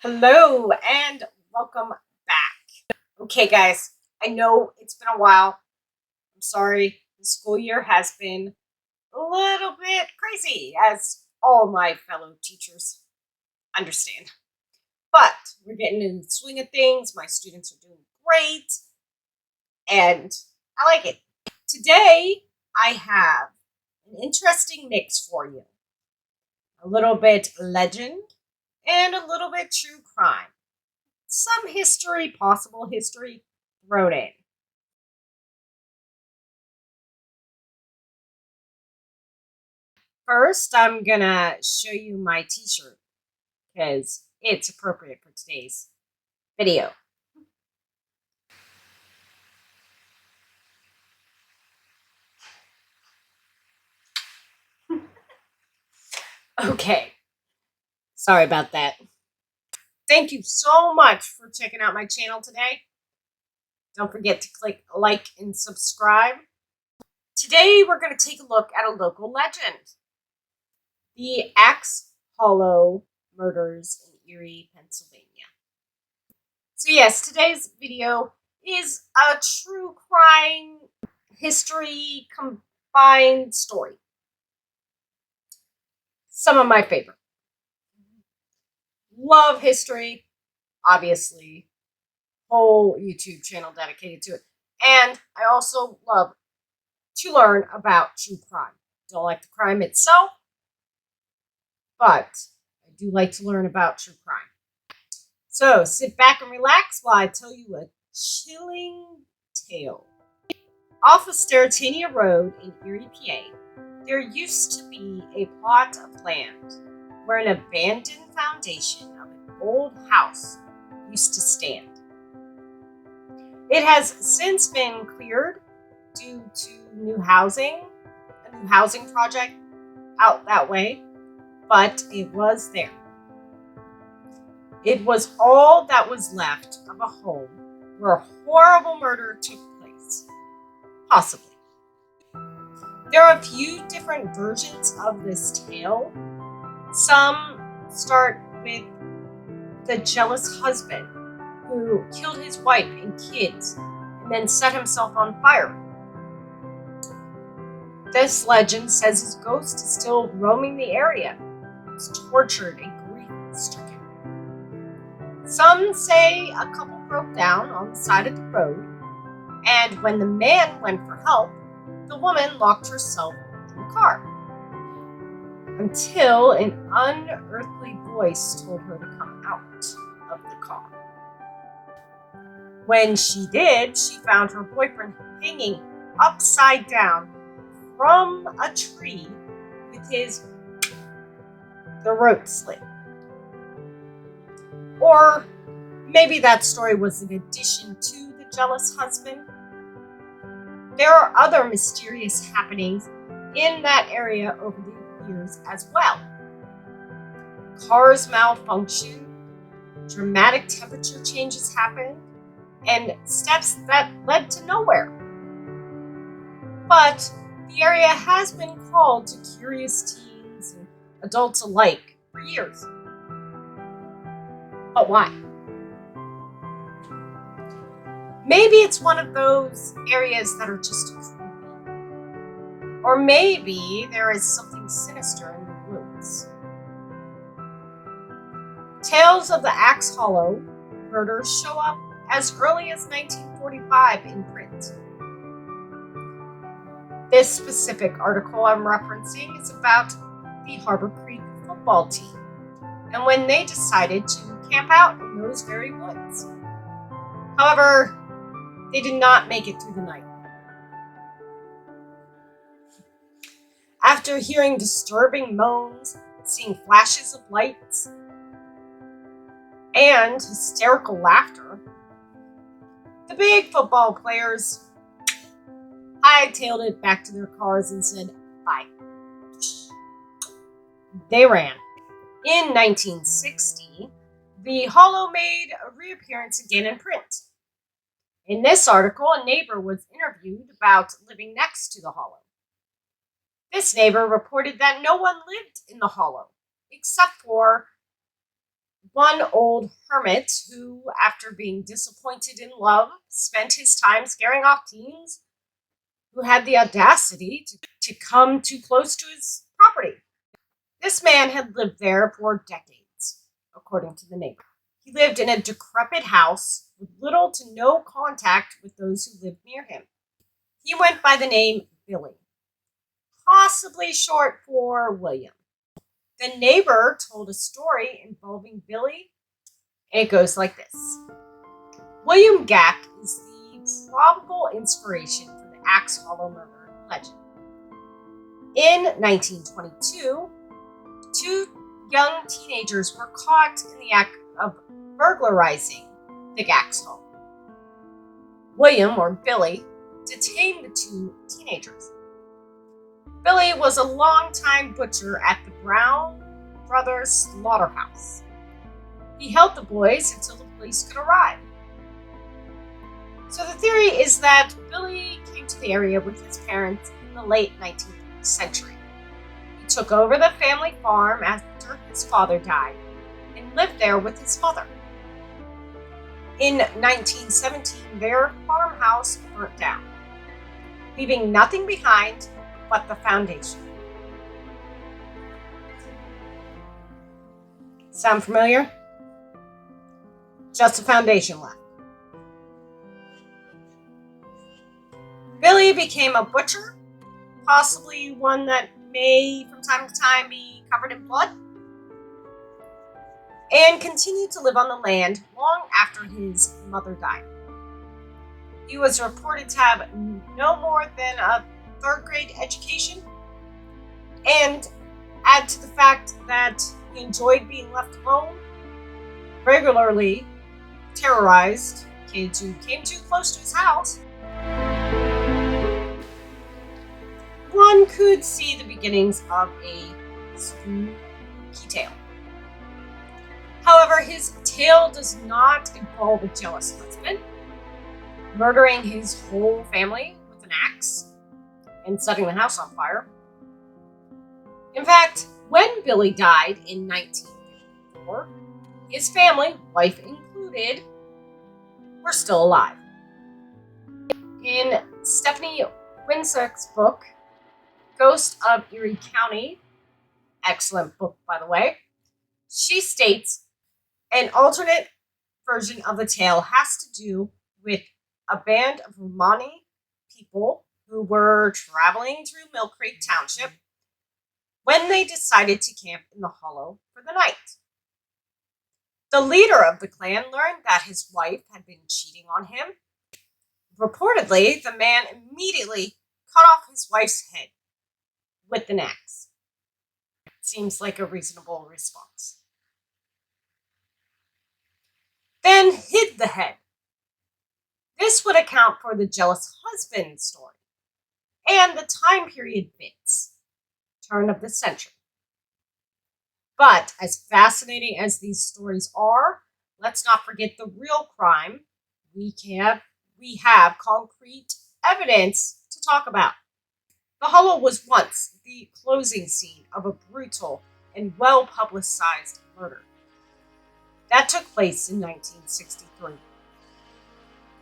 Hello and welcome back. Okay, guys, I know it's been a while. I'm sorry. The school year has been a little bit crazy, as all my fellow teachers understand. But we're getting in the swing of things. My students are doing great, and I like it. Today, I have an interesting mix for you. A little bit legend and a little bit true crime. Some history, possible history thrown in. First, I'm gonna show you my t-shirt because it's appropriate for today's video. Okay, sorry about that. Thank you so much for checking out my channel today. Don't forget to click like and subscribe. Today, we're going to take a look at a local legend. The Axe Hollow murders in Erie, Pennsylvania. So yes, today's video is a true crime history combined story. Some of my favorite. Love history, obviously. Whole YouTube channel dedicated to it. And I also love to learn about true crime. Don't like the crime itself, but I do like to learn about true crime. So sit back and relax while I tell you a chilling tale. Off of Stertania Road in Erie, PA, there used to be a plot of land where an abandoned foundation of an old house used to stand. It has since been cleared due to a new housing project out that way, but it was there. It was all that was left of a home where a horrible murder took place. Possibly. There are a few different versions of this tale. Some start with the jealous husband who killed his wife and kids and then set himself on fire. This legend says his ghost is still roaming the area. He's tortured and grief-stricken. Some say a couple broke down on the side of the road, and when the man went for help, the woman locked herself in the car until an unearthly voice told her to come out of the car. When she did, she found her boyfriend hanging upside down from a tree with his throat slit. Or maybe that story was an addition to the jealous husband. There are other mysterious happenings in that area over the years as well. Cars malfunction, dramatic temperature changes happen, and steps that led to nowhere. But the area has been called to curious teens and adults alike for years. But why? Maybe it's one of those areas that are just creepy. Or maybe there is something sinister in the woods. Tales of the Axe Hollow murders show up as early as 1945 in print. This specific article I'm referencing is about the Harbor Creek football team and when they decided to camp out in those very woods. However, they did not make it through the night. After hearing disturbing moans, seeing flashes of lights, and hysterical laughter, the big football players hightailed it back to their cars and said, bye. They ran. In 1960, the Hollow made a reappearance again in print. In this article, a neighbor was interviewed about living next to the Hollow. This neighbor reported that no one lived in the Hollow, except for One old hermit who, after being disappointed in love, spent his time scaring off teens who had the audacity to come too close to his property. This man had lived there for decades, according to the neighbor. He lived in a decrepit house with little to no contact with those who lived near him. He went by the name Billy, possibly short for William. The neighbor told a story involving Billy, and it goes like this. William Gack is the probable inspiration for the Axe Hollow murder legend. In 1922, two young teenagers were caught in the act of burglarizing the Gack's home. William, or Billy, detained the two teenagers. Billy was a longtime butcher at the Brown Brothers slaughterhouse. He held the boys until the police could arrive. So the theory is that Billy came to the area with his parents in the late 19th century. He took over the family farm after his father died and lived there with his mother. In 1917, their farmhouse burnt down, leaving nothing behind but the foundation. Sound familiar? Just a foundation left. Billy became a butcher, possibly one that may from time to time be covered in blood, and continued to live on the land long after his mother died. He was reported to have no more than a third-grade education, and add to the fact that he enjoyed being left alone, regularly terrorized kids who came too close to his house. One could see the beginnings of a spooky tale. However, his tale does not involve a jealous husband murdering his whole family with an axe and setting the house on fire. In fact, when Billy died in 1954, his family, wife included, were still alive. In Stephanie Winsock's book, Ghost of Erie County, excellent book by the way, she states an alternate version of the tale has to do with a band of Romani people who were traveling through Mill Creek Township when they decided to camp in the hollow for the night. The leader of the clan learned that his wife had been cheating on him. Reportedly, the man immediately cut off his wife's head with an axe. Seems like a reasonable response. Then hid the head. This would account for the jealous husband story. And the time period fits. Turn of the century. But as fascinating as these stories are, let's not forget the real crime. We have concrete evidence to talk about. The Hollow was once the closing scene of a brutal and well-publicized murder. That took place in 1963.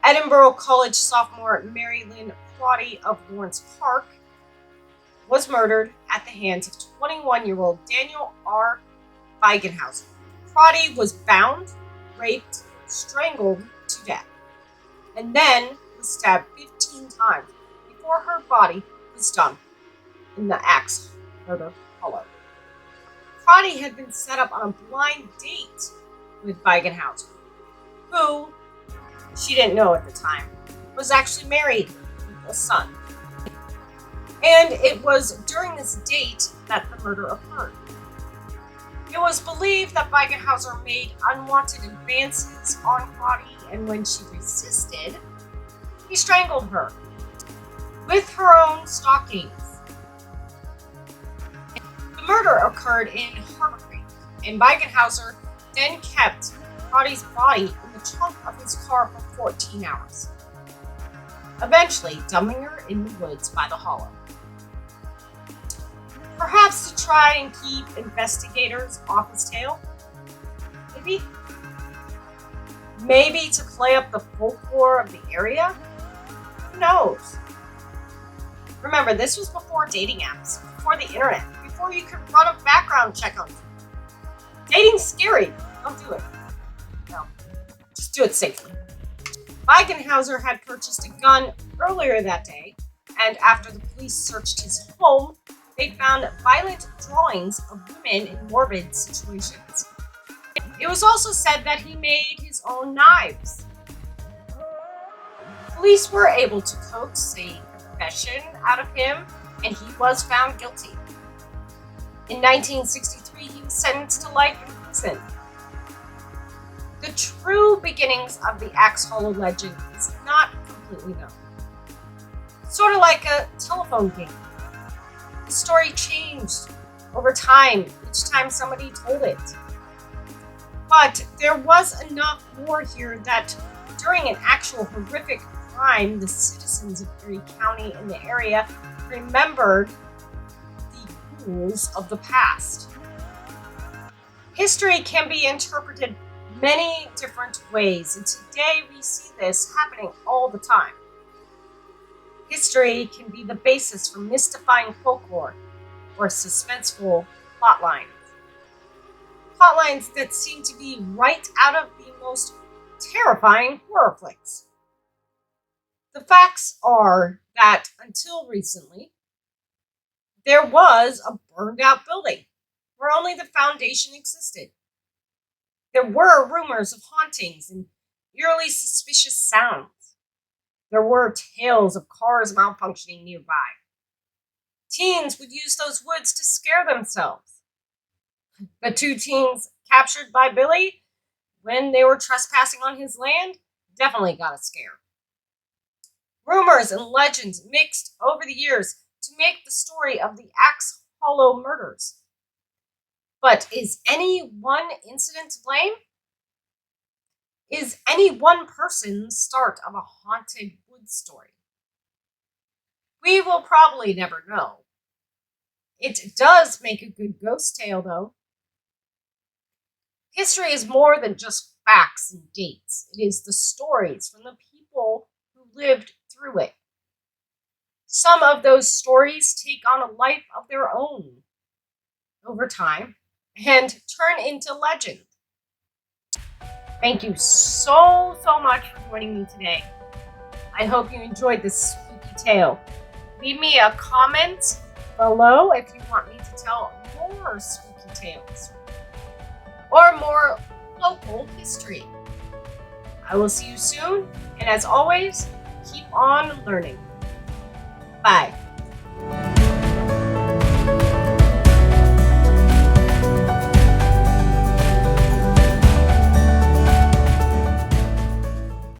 Edinburgh College sophomore Mary Lynn Crotty of Lawrence Park was murdered at the hands of 21-year-old Daniel R. Feigenhauser. Crotty was bound, raped, strangled to death, and then was stabbed 15 times before her body was dumped in the axe murder hollow. Crotty had been set up on a blind date with Feigenhauser, who, she didn't know at the time, was actually married with a son. And it was during this date that the murder occurred. It was believed that Feigenhauser made unwanted advances on Crotty, and when she resisted, he strangled her with her own stockings. The murder occurred in Harbor Creek, and Feigenhauser then kept Crotty's body in the trunk of his car for 14 hours, eventually dumping her in the woods by the hollow. Perhaps to try and keep investigators off his tail, it maybe? Maybe to play up the folklore of the area? Who knows? Remember, this was before dating apps, before the internet, before you could run a background check on people. Dating's scary. Don't do it. No. Just do it safely. Weigenhauser had purchased a gun earlier that day, and after the police searched his home, they found violent drawings of women in morbid situations. It was also said that he made his own knives. Police were able to coax a confession out of him, and he was found guilty. In 1963, he was sentenced to life in prison. The true beginnings of the Axe Hollow legend is not completely known. Sort of like a telephone game. The story changed over time, each time somebody told it. But there was enough more here that during an actual horrific crime, the citizens of Erie County and the area remembered the ghouls of the past. History can be interpreted many different ways, and today we see this happening all the time. History can be the basis for mystifying folklore or suspenseful plotlines. Plotlines that seem to be right out of the most terrifying horror flicks. The facts are that until recently, there was a burned out building where only the foundation existed. There were rumors of hauntings and eerily suspicious sounds. There were tales of cars malfunctioning nearby. Teens would use those woods to scare themselves. The two teens captured by Billy when they were trespassing on his land definitely got a scare. Rumors and legends mixed over the years to make the story of the Axe Hollow murders. But is any one incident to blame? Is any one person the start of a haunted woods story? We will probably never know. It does make a good ghost tale, though. History is more than just facts and dates. It is the stories from the people who lived through it. Some of those stories take on a life of their own over time and turn into legend. Thank you so much for joining me today. I hope you enjoyed this spooky tale. Leave me a comment below if you want me to tell more spooky tales or more local history. I will see you soon, and as always, keep on learning. Bye.